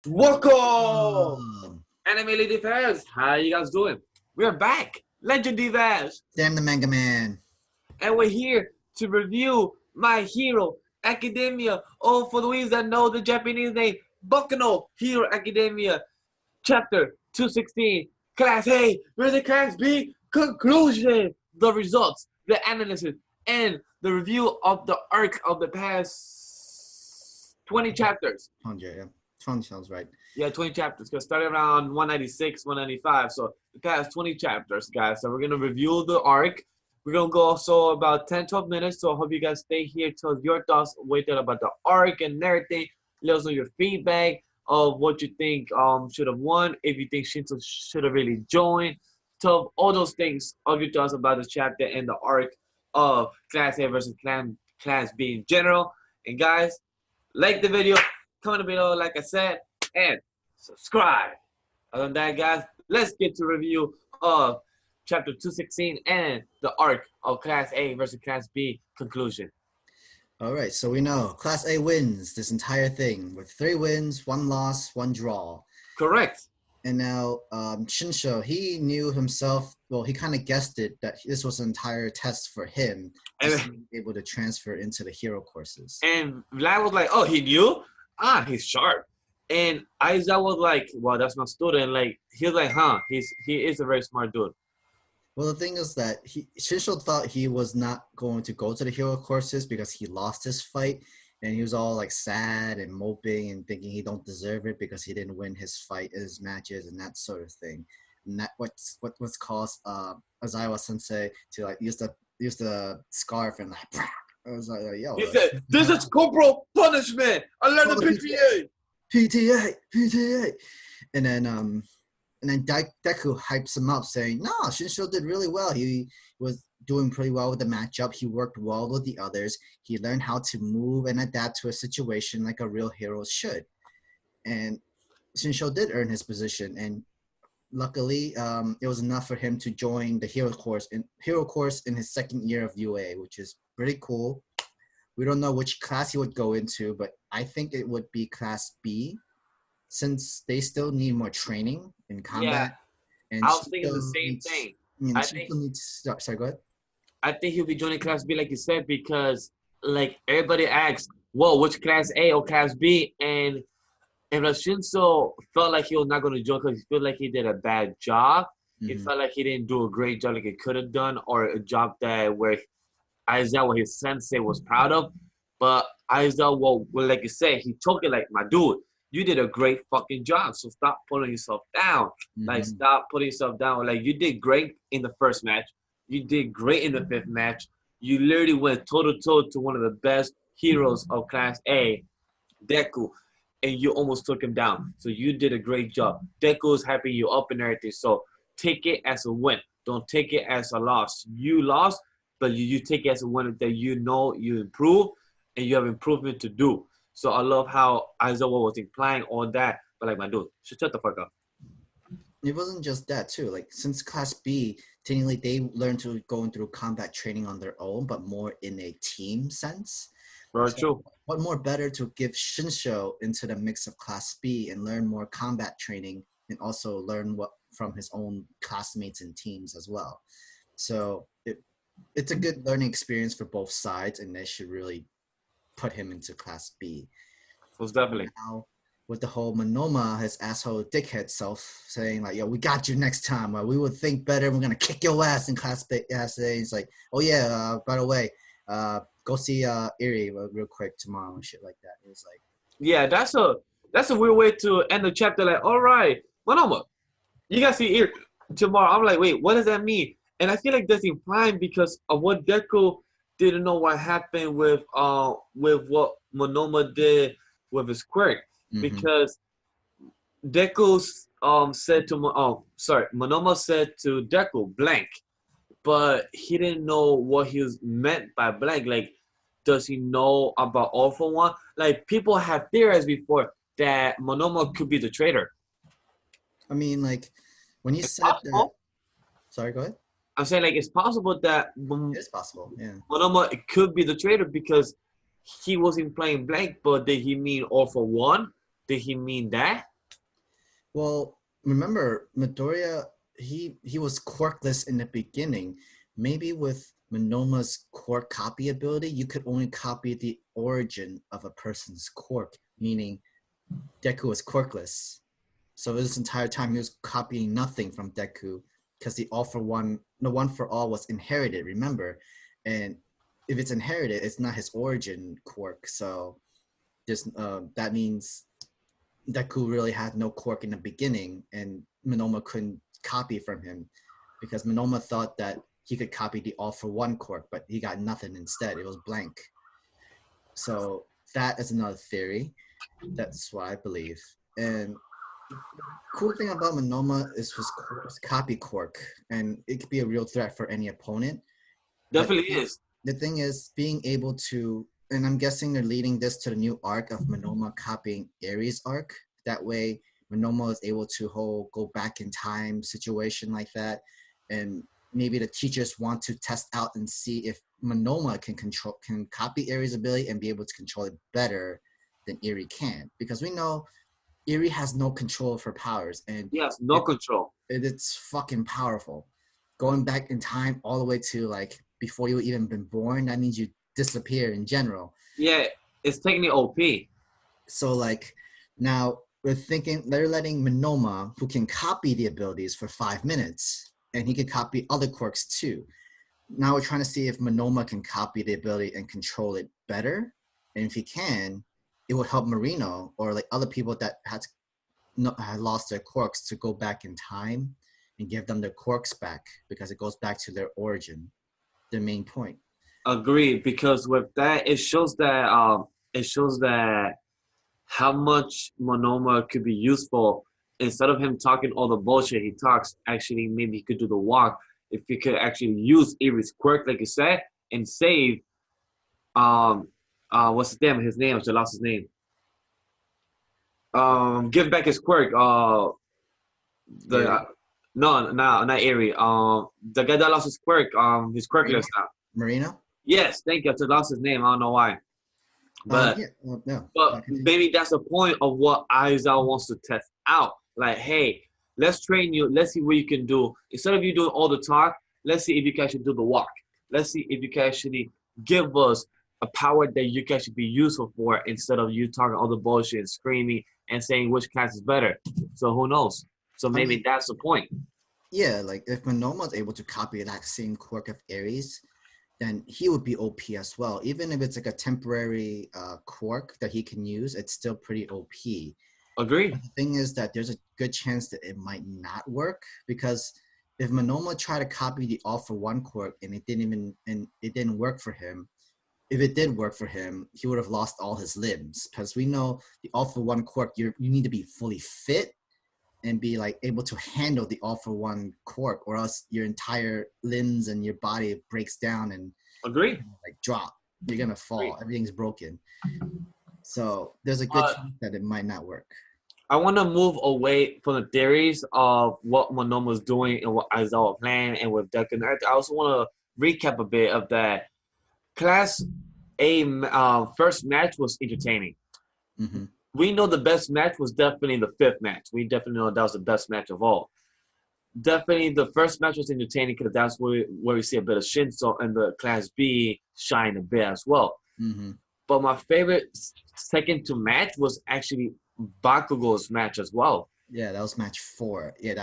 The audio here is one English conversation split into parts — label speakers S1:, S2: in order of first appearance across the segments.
S1: Welcome,
S2: Um,
S1: Anime Lady Fans. How you guys doing? We're back, Legend Divas,
S2: Damn the Manga Man.
S1: and we're here to review My Hero Academia. Oh, for the ones that know the Japanese name, Boku no Hero Academia, Chapter 216, Class A versus Class B, conclusion, the results, the analysis, and the review of the arc of the past 20 chapters.
S2: 100, yeah. 20 sounds right.
S1: Yeah, 20 chapters. Because started around 196, 195. So the past 20 chapters, guys. So we're going to review the arc. We're going to go also about 10, 12 minutes. So I hope you guys stay here, tell your thoughts, wait about the arc and everything. Let us know your feedback of what you think should have won. If you think Shinto should have really joined. Tell all those things, all your thoughts about the chapter and the arc of Class A versus Class B in general. And guys, like the video, comment below, like I said, and subscribe. Other than that, guys, let's get to review of chapter 216 and the arc of Class A versus Class B conclusion.
S2: All right, so we know Class A wins this entire thing with 3 wins, 1 loss, 1 draw.
S1: Correct.
S2: And now Shinsho, he knew himself, well, he kind of guessed it, that this was an entire test for him to be able to transfer into the hero courses.
S1: And Vlad was like, oh, he knew? Ah, he's sharp. And Aiza was like, well, that's my student. Like, he was like, he is a very smart dude.
S2: Well, the thing is that Shinsho thought he was not going to go to the hero courses because he lost his fight, and he was all like sad and moping and thinking he don't deserve it because he didn't win his fight, his matches, and that sort of thing. And that what's caused Aizawa Sensei to like use the scarf and like. I was like, yo.
S1: He said, "This is corporal punishment. I learned the PTA."
S2: PTA. And then Deku hypes him up, saying, "No, Shinsho did really well. He was doing pretty well with the matchup. He worked well with the others. He learned how to move and adapt to a situation like a real hero should." And Shinsho did earn his position, and luckily, it was enough for him to join the hero course in his second year of UA, which is pretty cool. We don't know which class he would go into, but I think it would be Class B, since they still need more training in combat.
S1: Yeah,
S2: and
S1: I was thinking the same thing. I think
S2: sorry, go ahead.
S1: I think he'll be joining Class B, like you said, because like everybody asks, "Whoa, which Class A or Class B?" And Shinso felt like he was not going to join because he felt like he did a bad job. He felt like he didn't do a great job like he could have done, or a job that where Aizawa, his sensei, was proud of. But Aizawa, well, like you said, he took it like, my dude, you did a great fucking job. So stop putting yourself down. Like, stop putting yourself down. Like, you did great in the first match. You did great in the 5th match. You literally went toe-to-toe to one of the best heroes of Class A, Deku, and you almost took him down. So you did a great job. Deku is hyping you up and everything. So take it as a win. Don't take it as a loss. You lost, but you take it as a win that you know you improve and you have improvement to do. So I love how Aizawa was implying all that. But like, my dude, shut the fuck up.
S2: It wasn't just that too. Like, since Class B, technically they learned to go through combat training on their own, but more in a team sense.
S1: Very true.
S2: What more better to give Shinsho into the mix of Class B and learn more combat training, and also learn what from his own classmates and teams as well. So it's a good learning experience for both sides, and they should really put him into Class B.
S1: Most definitely.
S2: Now, with the whole Monoma, his asshole dickhead self, saying like, "Yo, we got you next time. We will think better. We're gonna kick your ass in Class B." He's like, "Oh yeah, by the way, go see Eri real quick tomorrow," and shit like that. It was like,
S1: yeah, that's a weird way to end the chapter. Like, all right, Monoma, you gotta see Eri tomorrow. I'm like, wait, what does that mean? And I feel like that's implying because of what Deku didn't know what happened with what Monoma did with his quirk. Because Deku said to Monoma said to Deku blank, but he didn't know what he was meant by blank. Like, does he know about All for One? Like, people have theorized before that Monoma could be the traitor.
S2: I mean, like, when you said that. Sorry, go ahead.
S1: I'm saying, like, it's possible that
S2: it's possible, yeah.
S1: Monoma could be the traitor because he wasn't playing blank, but did he mean All for One? Did he mean that?
S2: Well, remember Midoriya, he was quirkless in the beginning. Maybe with Monoma's quirk copy ability, you could only copy the origin of a person's quirk, meaning Deku was quirkless. So this entire time he was copying nothing from Deku because the one for all was inherited, remember? And if it's inherited, it's not his origin quirk. So just that means Deku really had no quirk in the beginning, and Monoma couldn't copy from him because Monoma thought that he could copy the All for One quirk, but he got nothing instead. It was blank. So that is another theory. That's what I believe. And cool thing about Monoma is his copy quirk, and it could be a real threat for any opponent. But
S1: Definitely is.
S2: the thing is, being able to, and I'm guessing they're leading this to the new arc of Monoma copying Aries arc. That way, Monoma is able to go back in time situation like that, and maybe the teachers want to test out and see if Monoma can copy Aries' ability and be able to control it better than Eri can, because we know Eri has no control of her powers, and
S1: Yes, no control.
S2: it's fucking powerful. Going back in time all the way to like before you even been born, that means you disappear in general.
S1: Yeah, it's technically OP.
S2: So like now we're thinking they're letting Monoma, who can copy the abilities for 5 minutes, and he can copy other quirks too. Now we're trying to see if Monoma can copy the ability and control it better. And if he can, it would help Marino or like other people that had lost their quirks to go back in time and give them their quirks back because it goes back to their origin, their main point.
S1: Agreed, because with that, it shows that how much Monoma could be useful. Instead of him talking all the bullshit he talks, actually maybe he could do the walk. If he could actually use Erie's quirk, like you said, and save what's his name? I just lost his name. Give back his quirk. The no, not Erie. The guy that lost his quirk. His quirkless now.
S2: Marino?
S1: Yes, thank you. I just lost his name. I don't know why. But
S2: No.
S1: but maybe that's the point of what Aizawa wants to test out. Like, hey, let's train you. Let's see what you can do. Instead of you doing all the talk, let's see if you can actually do the walk. Let's see if you can actually give us a power that you can actually be useful for instead of you talking all the bullshit and screaming and saying which class is better. So who knows? So maybe that's the point.
S2: Yeah, like if Monoma's able to copy that same quirk of Aries, then he would be OP as well. Even if it's like a temporary quirk that he can use, it's still pretty OP.
S1: Agree.
S2: But the thing is that there's a good chance that it might not work because if Monoma tried to copy the All for One quirk and it didn't work for him, if it did work for him, he would have lost all his limbs because we know the All for One quirk, you need to be fully fit and be like able to handle the All for One quirk, or else your entire limbs and your body breaks down and
S1: Agree.
S2: like drop. You're gonna fall. Everything's broken. So there's a good chance that it might not work.
S1: I want to move away from the theories of what Monoma's doing and what Aizawa planned and with Deku. I also want to recap a bit of that. Class A first match was entertaining.
S2: Mm-hmm.
S1: We know the best match was definitely the fifth match. We definitely know that was the best match of all. Definitely the first match was entertaining because that's where we see a bit of Shinso and the Class B shine a bit as well.
S2: Mm-hmm.
S1: But my favorite second to match was actually Bakugo's match as well.
S2: Yeah, that was match 4. Yeah,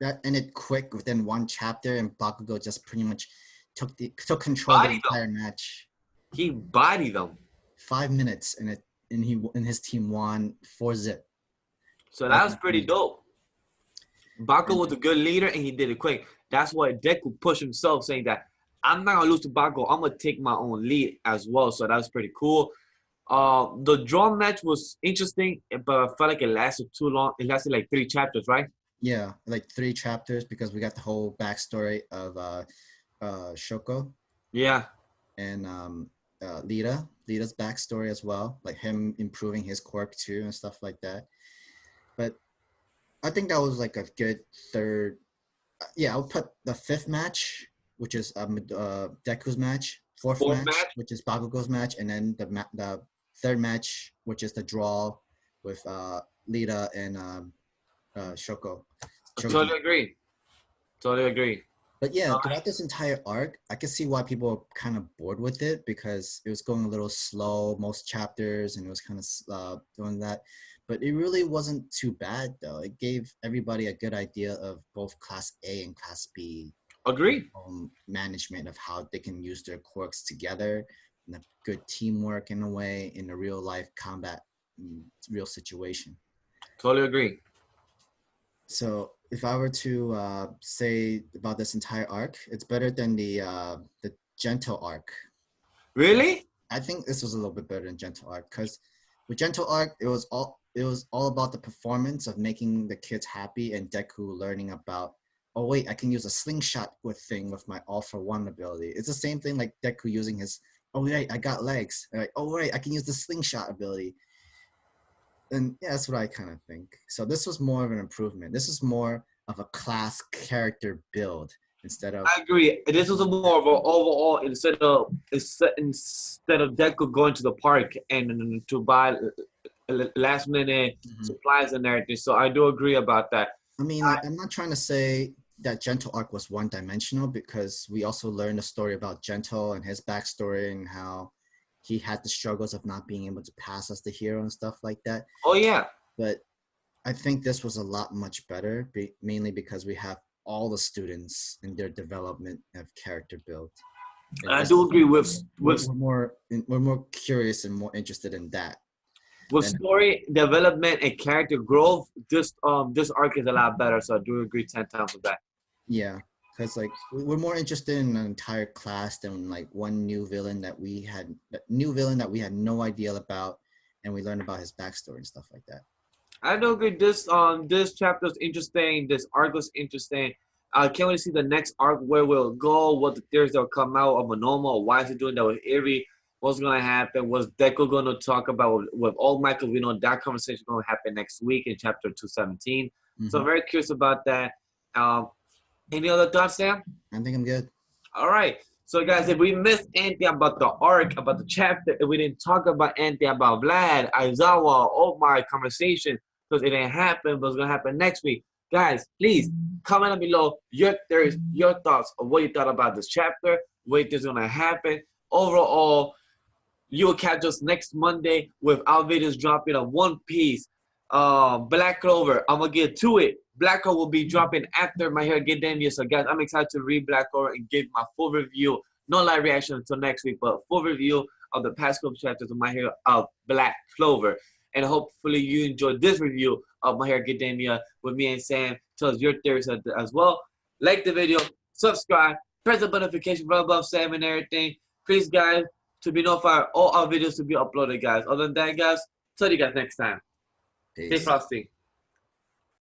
S2: that ended quick within one chapter, and Bakugo just pretty much took control of the entire match.
S1: He bodied them.
S2: 5 minutes, and his team won 4-zip.
S1: So that was pretty dope. Bakugo was a good leader, and he did it quick. That's why Deku pushed himself, saying that I'm not gonna lose to Bakugo. I'm gonna take my own lead as well. So that was pretty cool. The draw match was interesting, but I felt like it lasted too long. It lasted like 3 chapters, right?
S2: Yeah, like 3 chapters because we got the whole backstory of Shoko.
S1: Yeah.
S2: And Lita's backstory as well, like him improving his quirk too and stuff like that. But I think that was like a good third. Yeah, I'll put the 5th match, which is Deku's match. Fourth match, which is Bakugo's match, and then the 3rd match, which is the draw with Lita and Shoko.
S1: I
S2: Choji.
S1: totally agree. Totally agree.
S2: But yeah,
S1: Uh,
S2: throughout this entire arc, I could see why people were kind of bored with it because it was going a little slow most chapters, and it was kind of doing that. But it really wasn't too bad though. It gave everybody a good idea of both Class A and Class B
S1: agree.
S2: management of how they can use their quirks together, and a good teamwork in a way in a real life combat, real situation.
S1: Totally agree.
S2: So if I were to say about this entire arc, it's better than the Gentle arc.
S1: Really?
S2: I think this was a little bit better than Gentle arc because with Gentle arc, it was all about the performance of making the kids happy and Deku learning about, oh wait, I can use a slingshot with my all for one ability. It's the same thing like Deku using his, oh wait, I got legs. Like, oh wait, I can use the slingshot ability. And yeah, that's what I kind of think. So this was more of an improvement. This is more of a class character build instead of.
S1: I agree. This was a more of an overall instead of Deku going to the park and to buy last minute
S2: Mhm.
S1: supplies and everything. So I do agree about that.
S2: I mean, like, I'm not trying to say that Gentle arc was one dimensional because we also learned a story about Gentle and his backstory and how he had the struggles of not being able to pass as the hero and stuff like that.
S1: Oh yeah,
S2: But I think this was a lot much better, mainly because we have all the students in their development of character build. And
S1: I
S2: this,
S1: do agree
S2: we're more curious and more interested in that.
S1: with
S2: Than,
S1: story development and character growth. This arc is a lot better. So I do agree 10 times with that.
S2: yeah, because like we're more interested in an entire class than like one new villain that we had no idea about, and we learned about his backstory and stuff like that.
S1: I do agree. This chapter is interesting. This arc was interesting. I can't wait to see the next arc where we'll go, what the theories that'll come out of Monoma, why is he doing that with Erie, what's gonna happen, what's Deku gonna talk about with All Might, because we know that conversation is gonna happen next week in chapter 217. So I'm
S2: Mm-hmm.
S1: very curious about that. Um, any other thoughts, Sam?
S2: I think I'm good.
S1: All right. So, guys, if we missed anything about the arc, about the chapter, if we didn't talk about anything about Vlad, Aizawa, oh my conversation, because it didn't happen, but it's going to happen next week. Guys, please comment down below your theories, your thoughts of what you thought about this chapter, what you think is going to happen. Overall, you will catch us next Monday with our videos dropping on One Piece, Black Clover. I'm going to get to it. Black Clover will be dropping after My Hero Academia. So, guys, I'm excited to read Black Clover and give my full review. No live reaction until next week, but full review of the past couple chapters of My Hero of Black Clover. And hopefully you enjoyed this review of My Hero Academia with me and Sam. Tell us your theories as well. Like the video, subscribe, press the notification bell above Sam and everything. Please, guys, to be notified all our videos to be uploaded, guys. Other than that, guys, tell you guys next time. Stay
S2: Peace.
S1: frosty.